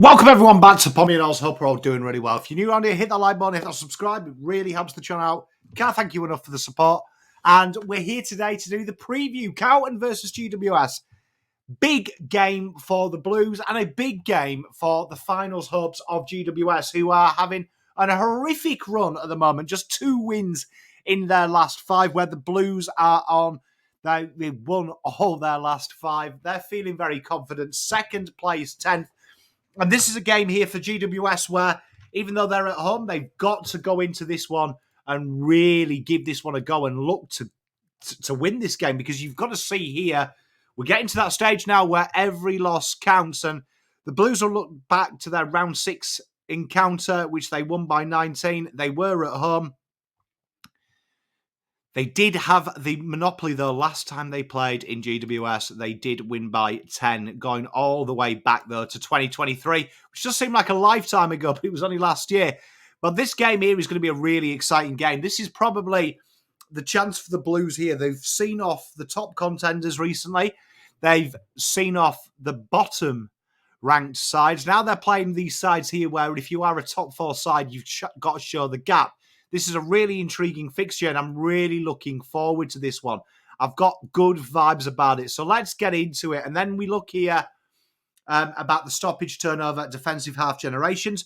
Welcome everyone back to Pommy and Oz. Hope we're all doing really well. If you're new around here, hit that like button, hit that subscribe. It really helps the channel out. Can't thank you enough for the support. And we're here today to do the preview. Carlton versus GWS. Big game for the Blues and a big game for the finals hopes of GWS, who are having a horrific run at the moment. Just 2 wins in their last 5, where the Blues are on. They've won all their last 5. They're feeling very confident. Second place, 10th. And this is a game here for GWS where, even though they're at home, they've got to go into this one and really give this one a go and look to win this game, because you've got to see here, we're getting to that stage now where every loss counts, and the Blues will look back to their round 6 encounter, which they won by 19. They were at home. They did have the monopoly, though, last time they played in GWS. They did win by 10, going all the way back, though, to 2023, which does seem like a lifetime ago, but it was only last year. But this game here is going to be a really exciting game. This is probably the chance for the Blues here. They've seen off the top contenders recently. They've seen off the bottom-ranked sides. Now they're playing these sides here where if you are a top 4 side, you've got to show the gap. This is a really intriguing fixture, and I'm really looking forward to this one. I've got good vibes about it. So let's get into it. And then we look here about the stoppage, turnover, defensive half generations.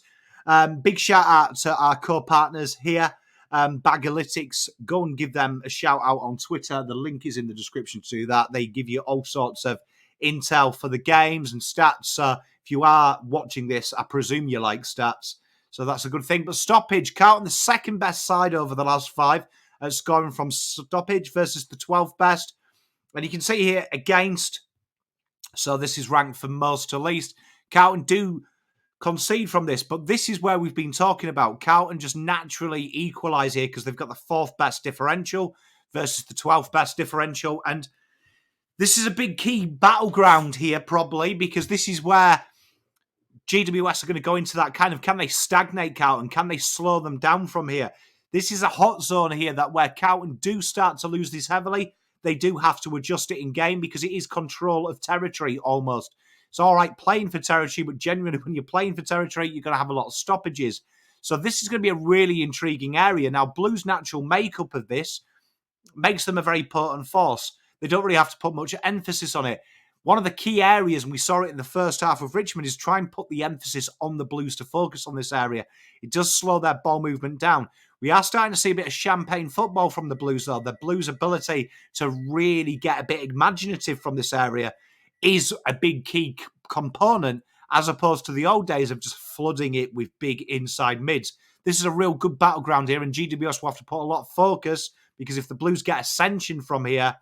Big shout out to our co-partners here, Baggerlytics. Go and give them a shout out on Twitter. The link is in the description to that. They give you all sorts of intel for the games and stats. If you are watching this, I presume you like stats. So that's a good thing. But stoppage, Carlton, the second best side over the last 5, scoring from stoppage versus the 12th best. And you can see here against, so this is ranked from most to least. Carlton do concede from this, but this is where we've been talking about. Carlton just naturally equalise here because they've got the 4th best differential versus the 12th best differential. And this is a big key battleground here, probably, because this is where GWS are going to go into that kind of, can they stagnate Carlton? Can they slow them down from here? This is a hot zone here that where Carlton do start to lose this heavily, they do have to adjust it in game because it is control of territory almost. It's all right playing for territory, but genuinely when you're playing for territory, you're going to have a lot of stoppages. So this is going to be a really intriguing area. Now, Blues' natural makeup of this makes them a very potent force. They don't really have to put much emphasis on it. One of the key areas, and we saw it in the first half of Richmond, is try and put the emphasis on the Blues to focus on this area. It does slow their ball movement down. We are starting to see a bit of champagne football from the Blues, though. The Blues' ability to really get a bit imaginative from this area is a big key component, as opposed to the old days of just flooding it with big inside mids. This is a real good battleground here, and GWS will have to put a lot of focus, because if the Blues get ascension from here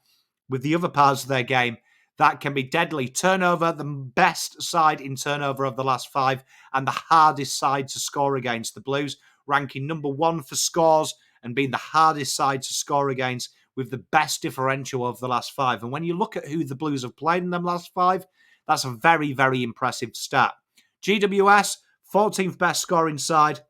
with the other parts of their game, that can be deadly. Turnover, the best side in turnover of the last 5 and the hardest side to score against. The Blues ranking number 1 for scores and being the hardest side to score against with the best differential of the last 5. And when you look at who the Blues have played in them last 5, that's a very, very impressive stat. GWS, 14th best scoring side.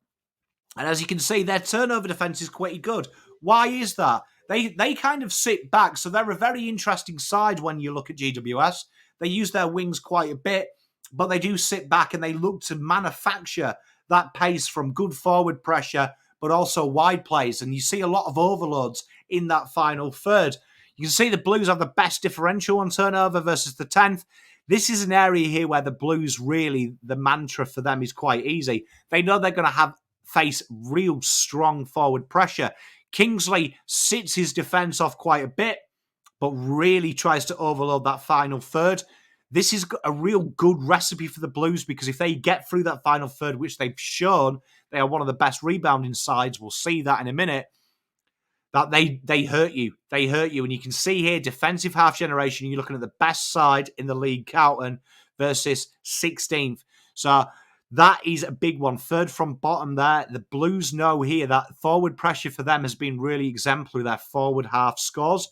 And as you can see, their turnover defence is quite good. Why is that? They kind of sit back, so they're a very interesting side when you look at GWS. They use their wings quite a bit, but they do sit back and they look to manufacture that pace from good forward pressure, but also wide plays. And you see a lot of overloads in that final third. You can see the Blues have the best differential on turnover versus the 10th. This is an area here where the Blues really, the mantra for them is quite easy. They know they're going to face real strong forward pressure. Kingsley sits his defence off quite a bit, but really tries to overload that final third. This is a real good recipe for the Blues, because if they get through that final third, which they've shown they are one of the best rebounding sides, we'll see that in a minute, that they hurt you. They hurt you. And you can see here, defensive half generation, you're looking at the best side in the league, Carlton, versus 16th. So that is a big one. Third from bottom there. The Blues know here that forward pressure for them has been really exemplary. Their forward half scores.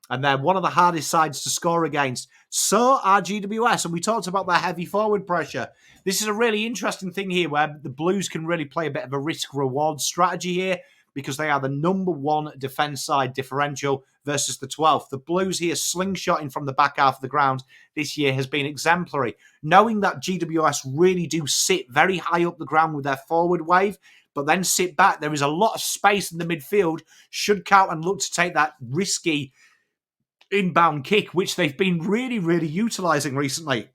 And they're one of the hardest sides to score against. So are GWS. And we talked about their heavy forward pressure. This is a really interesting thing here where the Blues can really play a bit of a risk-reward strategy here, because they are the #1 defence side differential versus the 12th. The Blues here slingshotting from the back half of the ground this year has been exemplary. Knowing that GWS really do sit very high up the ground with their forward wave, but then sit back, there is a lot of space in the midfield should Carlton look to take that risky inbound kick, which they've been really, really utilising recently.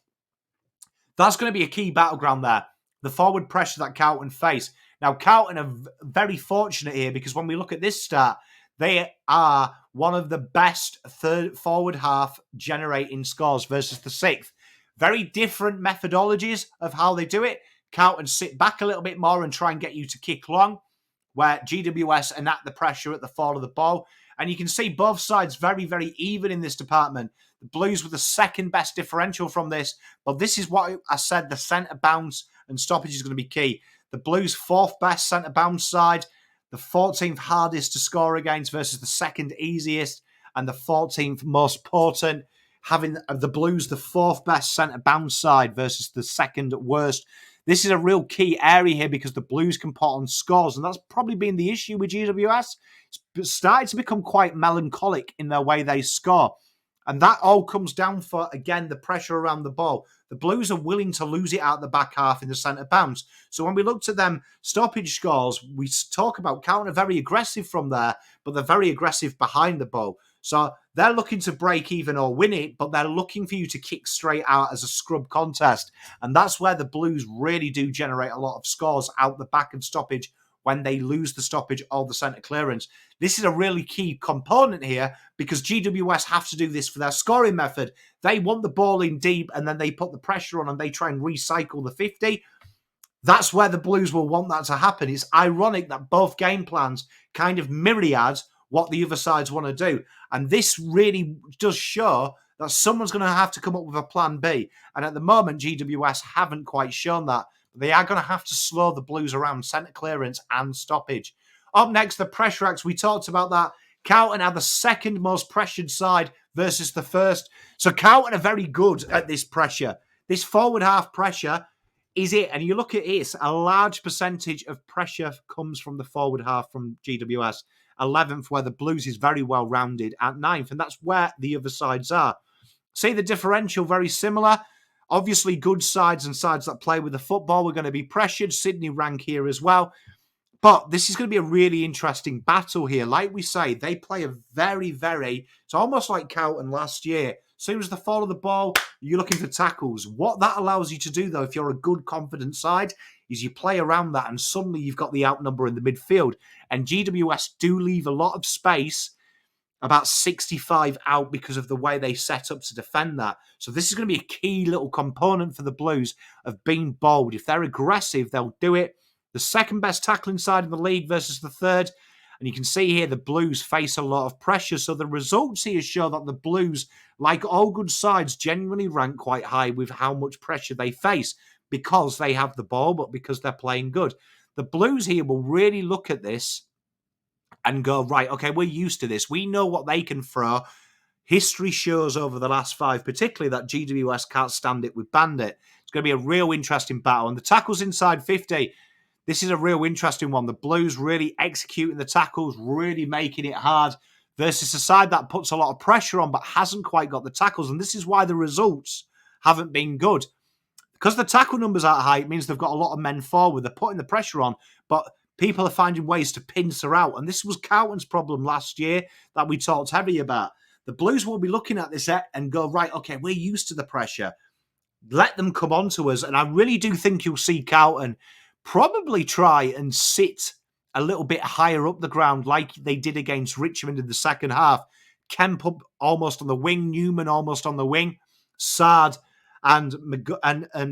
That's going to be a key battleground there. The forward pressure that Carlton face. Now, Carlton are very fortunate here because when we look at this start, they are one of the best third forward half generating scores versus the 6th. Very different methodologies of how they do it. Carlton sit back a little bit more and try and get you to kick long, where GWS enact the pressure at the fall of the ball. And you can see both sides very, very even in this department. The Blues were the second best differential from this, but this is what I said, the centre bounce and stoppage is going to be key. The Blues' 4th best centre bounce side, the 14th hardest to score against versus the 2nd easiest, and the 14th most potent, having the Blues the 4th best centre bounce side versus the 2nd worst. This is a real key area here because the Blues can put on scores, and that's probably been the issue with GWS. It's started to become quite melancholic in their way they score. And that all comes down for, again, the pressure around the ball. The Blues are willing to lose it out the back half in the centre bounce. So when we looked at them stoppage scores, we talk about Carlton are very aggressive from there, but they're very aggressive behind the ball. So they're looking to break even or win it, but they're looking for you to kick straight out as a scrub contest. And that's where the Blues really do generate a lot of scores out the back of stoppage when they lose the stoppage or the centre clearance. This is a really key component here because GWS have to do this for their scoring method. They want the ball in deep and then they put the pressure on and they try and recycle the 50. That's where the Blues will want that to happen. It's ironic that both game plans kind of myriad what the other sides want to do. And this really does show that someone's going to have to come up with a plan B. And at the moment, GWS haven't quite shown that. They are going to have to slow the Blues around centre clearance and stoppage. Up next, the pressure acts. We talked about that. Carlton are the 2nd most pressured side versus the 1st. So Carlton are very good at this pressure. This forward half pressure is it. And you look at it, a large percentage of pressure comes from the forward half from GWS. 11th, where the Blues is very well rounded at 9th. And that's where the other sides are. See the differential very similar. Obviously, good sides and sides that play with the football are going to be pressured. Sydney rank here as well. But this is going to be a really interesting battle here. Like we say, they play a very, it's almost like Carlton last year. As soon as the fall of the ball, you're looking for tackles. What that allows you to do, though, if you're a good, confident side, is you play around that and suddenly you've got the outnumber in the midfield. And GWS do leave a lot of space, about 65 out because of the way they set up to defend that. So this is going to be a key little component for the Blues of being bold. If they're aggressive, they'll do it. The 2nd best tackling side in the league versus the 3rd. And you can see here the Blues face a lot of pressure. So the results here show that the Blues, like all good sides, genuinely rank quite high with how much pressure they face because they have the ball, but because they're playing good. The Blues here will really look at this and go, right, okay, we're used to this. We know what they can throw. History shows over the last 5, particularly, that GWS can't stand it with Bandit. It's going to be a real interesting battle. And the tackles inside 50, this is a real interesting one. The Blues really executing the tackles, really making it hard versus a side that puts a lot of pressure on but hasn't quite got the tackles. And this is why the results haven't been good. Because the tackle numbers aren't high, it means they've got a lot of men forward. They're putting the pressure on, but people are finding ways to pincer out. And this was Carlton's problem last year that we talked heavy about. The Blues will be looking at this and go, right, okay, we're used to the pressure. Let them come on to us. And I really do think you'll see Carlton probably try and sit a little bit higher up the ground like they did against Richmond in the second half. Kemp up almost on the wing, Newman almost on the wing, Sard and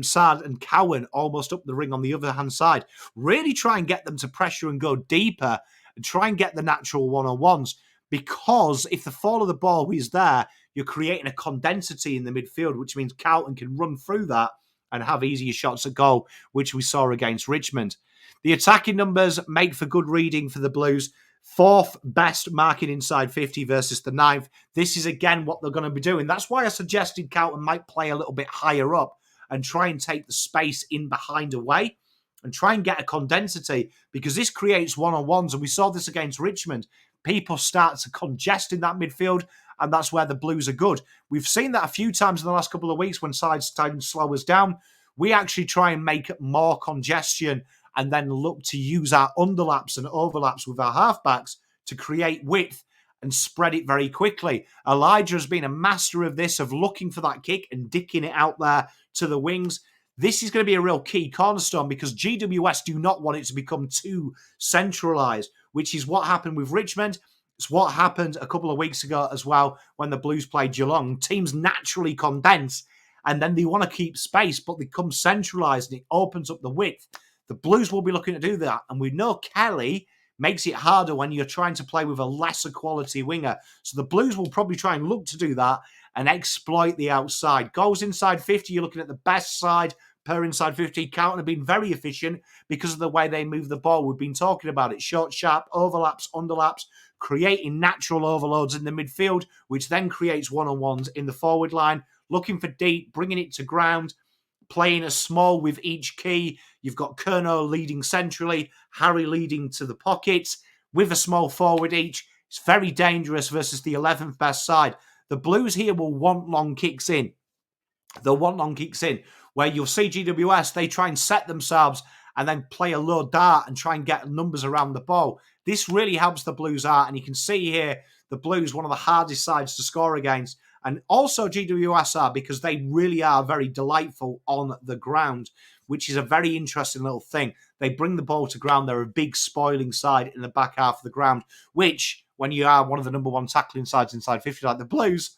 Sard and Cowan almost up the ring on the other hand side. Really try and get them to pressure and go deeper and try and get the natural one-on-ones, because if the fall of the ball is there, you're creating a condensity in the midfield, which means Carlton can run through that and have easier shots at goal, which we saw against Richmond. The attacking numbers make for good reading for the Blues. 4th best marking inside 50 versus the 9th. This is, again, what they're going to be doing. That's why I suggested Carlton might play a little bit higher up and try and take the space in behind away. and try and get a condensity, because this creates one-on-ones, and we saw this against Richmond. People start to congest in that midfield, and that's where the Blues are good. We've seen that a few times in the last couple of weeks when sides try and slow us down. We actually try and make more congestion and then look to use our underlaps and overlaps with our halfbacks to create width and spread it very quickly. Elijah has been a master of this, of looking for that kick and dicking it out there to the wings. This is going to be a real key cornerstone, because GWS do not want it to become too centralised, which is what happened with Richmond. It's what happened a couple of weeks ago as well when the Blues played Geelong. Teams naturally condense, and then they want to keep space, but they become centralised, and it opens up the width. The Blues will be looking to do that, and we know Kelly makes it harder when you're trying to play with a lesser quality winger. So the Blues will probably try and look to do that and exploit the outside. Goals inside 50, you're looking at the best side per inside 50. Carlton have been very efficient because of the way they move the ball. We've been talking about it. Short, sharp, overlaps, underlaps, creating natural overloads in the midfield, which then creates one-on-ones in the forward line. Looking for deep, bringing it to ground, playing a small with each key. You've got Curnow leading centrally, Harry leading to the pockets with a small forward each. It's very dangerous versus the 11th best side. The Blues here will want long kicks in. They'll want long kicks in, where you'll see GWS, they try and set themselves and then play a low dart and try and get numbers around the ball. This really helps the Blues out, and you can see here the Blues, one of the hardest sides to score against, and also GWS are, because they really are very delightful on the ground, which is a very interesting little thing. They bring the ball to ground. They're a big spoiling side in the back half of the ground, which, when you are one of the number one tackling sides inside 50 like the Blues,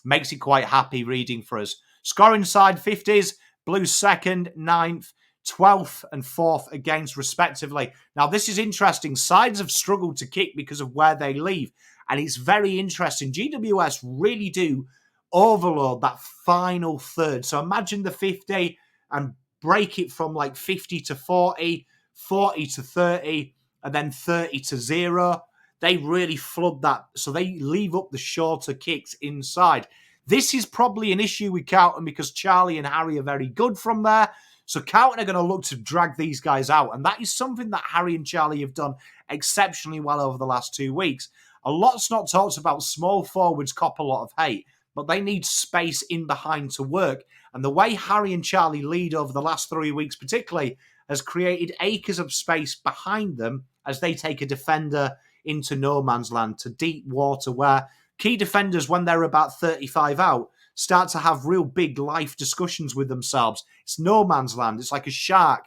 makes it quite happy reading for us. Scoring side 50s, Blues 2nd, 9th, 12th and 4th against respectively. Now, this is interesting. Sides have struggled to kick because of where they leave, and it's very interesting. GWS really do overload that final third. So imagine the 50 and break it from like 50 to 40, 40 to 30, and then 30 to 0. They really flood that. So they leave up the shorter kicks inside. This is probably an issue with Carlton because Charlie and Harry are very good from there. So Carlton are going to look to drag these guys out. And that is something that Harry and Charlie have done exceptionally well over the last 2 weeks. A lot's not talked about. Small forwards cop a lot of hate, but they need space in behind to work. And the way Harry and Charlie lead over the last 3 weeks particularly has created acres of space behind them as they take a defender into no man's land, to deep water, where key defenders, when they're about 35 out, start to have real big life discussions with themselves. It's no man's land. It's like a shark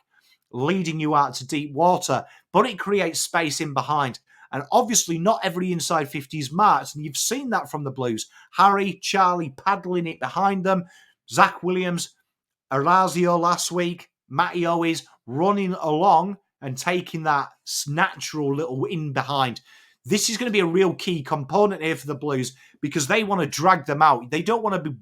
leading you out to deep water, but it creates space in behind. And obviously not every inside 50 is marked, and you've seen that from the Blues. Harry, Charlie paddling it behind them. Zach Williams, Orazio last week, Matty Owens running along and taking that natural little in behind. This is going to be a real key component here for the Blues because they want to drag them out. They don't want to be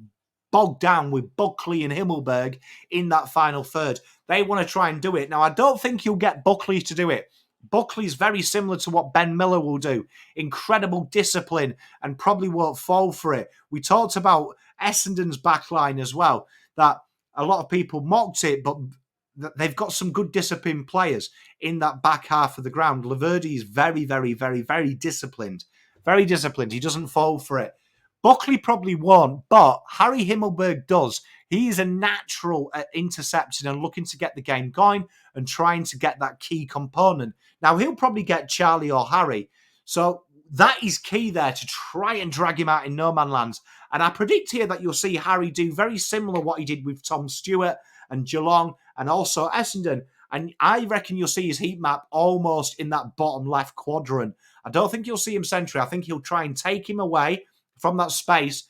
bogged down with Buckley and Himmelberg in that final third. They want to try and do it. Now, I don't think you'll get Buckley to do it. Buckley's very similar to what Ben Miller will do. Incredible discipline and probably won't fall for it. We talked about Essendon's backline as well, that a lot of people mocked it, but they've got some good disciplined players in that back half of the ground. Laverty is very, very, very, very disciplined. Very disciplined. He doesn't fall for it. Buckley probably won't, but Harry Himmelberg does. He is a natural at intercepting and looking to get the game going and trying to get that key component. Now, he'll probably get Charlie or Harry. So that is key there, to try and drag him out in no man lands. And I predict here that you'll see Harry do very similar what he did with Tom Stewart and Geelong and also Essendon. And I reckon you'll see his heat map almost in that bottom left quadrant. I don't think you'll see him centrally. I think he'll try and take him away from that space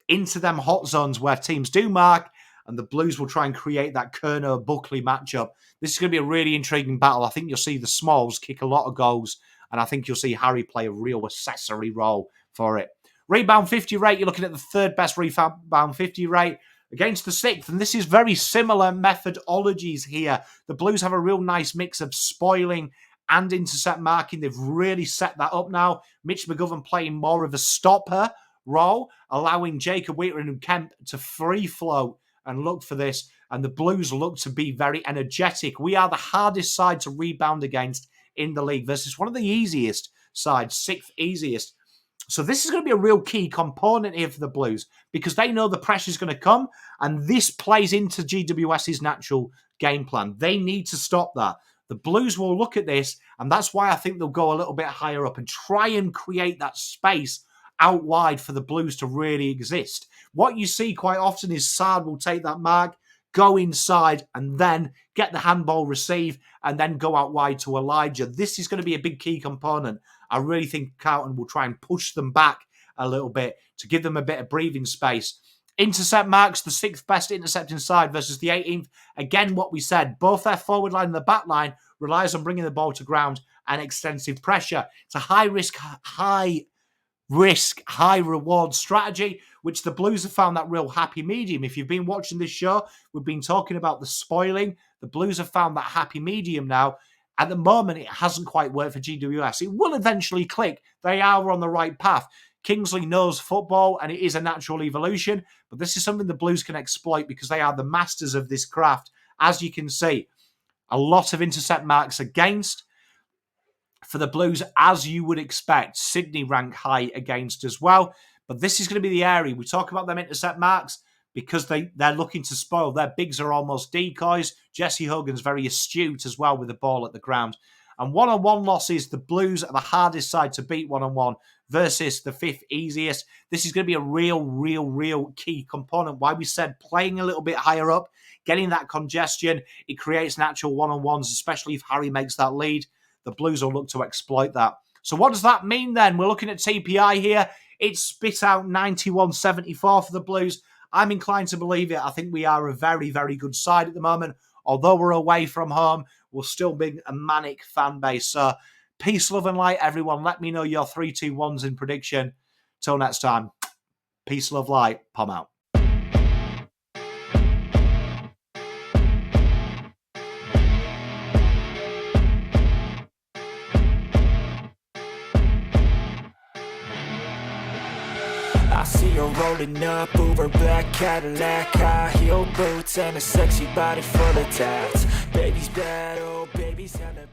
into them hot zones where teams do mark, and the Blues will try and create that Curnow-Buckley matchup. This is going to be a really intriguing battle. I think you'll see the Smalls kick a lot of goals, and I think you'll see Harry play a real accessory role for it. Rebound 50 rate, you're looking at the third best rebound 50 rate against the sixth, and this is very similar methodologies here. The Blues have a real nice mix of spoiling and intercept marking. They've really set that up now. Mitch McGovern playing more of a stopper role, allowing Jacob Whittaker and Kemp to free flow and look for this. and the Blues look to be very energetic. We are the hardest side to rebound against in the league versus one of the easiest sides, 6th easiest. So this is going to be a real key component here for the Blues because they know the pressure is going to come, and this plays into GWS's natural game plan. They need to stop that. The Blues will look at this, and that's why I think they'll go a little bit higher up and try and create that space out wide for the Blues to really exist. What you see quite often is Saad will take that mark, go inside, and then get the handball receive, and then go out wide to Elijah. This is going to be a big key component. I really think Carlton will try and push them back a little bit to give them a bit of breathing space. Intercept marks, the 6th best intercepting side versus the 18th. Again, what we said, both their forward line and the back line relies on bringing the ball to ground and extensive pressure. It's a high reward strategy, which the Blues have found that real happy medium. If you've been watching this show, we've been talking about the spoiling. The Blues have found that happy medium now. At the moment, it hasn't quite worked for GWS. It will eventually click. They are on the right path. Kingsley knows football, and it is a natural evolution, but this is something the Blues can exploit because they are the masters of this craft. As you can see, a lot of intercept marks against for the Blues, as you would expect. Sydney rank high against as well, but this is going to be the area. We talk about them intercept marks because they're looking to spoil. Their bigs are almost decoys. Jesse Hogan's very astute as well with the ball at the ground. And one-on-one losses, the Blues are the hardest side to beat one-on-one versus the 5th easiest. This is going to be a real key component. Why we said playing a little bit higher up, getting that congestion, it creates natural one-on-ones, especially if Harry makes that lead. The Blues will look to exploit that. So what does that mean then? We're looking at TPI here. It spit out 91.74 for the Blues. I'm inclined to believe it. I think we are a very good side at the moment. Although we're away from home, we'll still be a manic fan base. So peace, love and light, everyone. Let me know your 3, 2, 1s in prediction. Till next time, peace, love, light. Pom out. I see her rolling up, Uber black Cadillac, high heel boots and a sexy body full of tats. Baby's bad, oh baby's hella